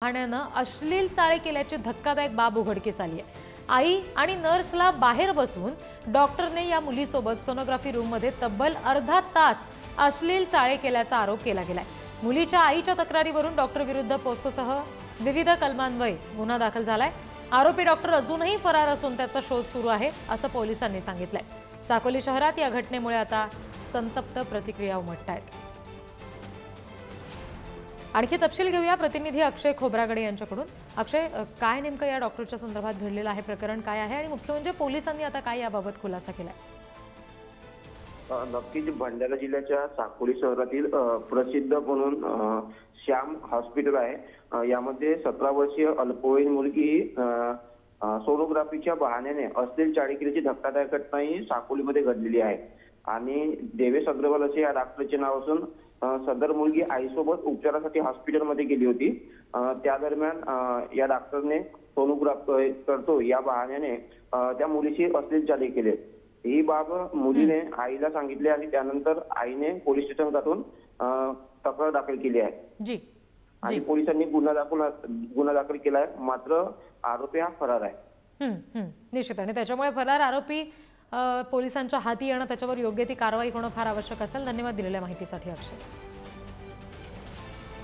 ठाण्यानं अश्लील चाळे केल्याची धक्कादायक बाब उघडकीस आली आहे। आई आणि नर्सला बाहेर बसवून डॉक्टरने या मुलीसोबत सोनोग्राफी रूममध्ये तब्बल अर्धा तास अश्लील चाळे केल्याचा आरोप केला गेलाय। मुलीच्या आईच्या तक्रारीवरून डॉक्टर विरुद्ध पोस्कोसह विविध कलमान्वये गुन्हा दाखल झालाय। आरोपी डॉक्टर अजूनही फरार असून त्याचा शोध सुरू आहे असं पोलिसांनी सांगितलंय। साकोली शहरात या घटनेमुळे आता संतप्त प्रतिक्रिया उमटतायत। आणखी तपशील घेऊया प्रतिनिधी अक्षय खोब्रागडे यांच्याकडून। अक्षय, काय नेमकं या डॉक्टरच्या संदर्भात घडलेलं आहे, प्रकरण काय आहे आणि मुख्य म्हणजे पोलिसांनी आता काय याबाबत खुलासा केलाय? नक्कीच भंडारा जिल्ह्याच्या साकोली शहरातील प्रसिद्ध म्हणून श्याम हॉस्पिटल आहे। यामध्ये 17 वर्षीय अल्पवयीन मुलगी सोनोग्राफीच्या बहाण्याने अश्लील चाळे केल्याची धक्कादायक घटना ही साकोलीमध्ये घडलेली आहे आणि देवेश अग्रवाल असे या डॉक्टरचे नाव असून सदर मुलगी आईसोबत उपचारासाठी हॉस्पिटलमध्ये गेली होती। त्या दरम्यान या डॉक्टरने सोनोग्राफ करतो या बहाण्याने त्या मुलीशी अश्लील चाळे केले। ही बाब मुलीने आईला सांगितली आणि त्यानंतर आईने पोलीस स्टेशन गाठून तक्रार दाखल केली आहे जी आणि पोलिसांनी गुन्हा दाखल केला आहे। मात्र आरोपी हा फरार आहे। निश्चित, आणि त्याच्यामुळे फरार आरोपी पोलिसांच्या हाती येणं, त्याच्यावर योग्य ती कारवाई होणं फार आवश्यक असेल। धन्यवाद दिलेल्या माहितीसाठी अक्षय।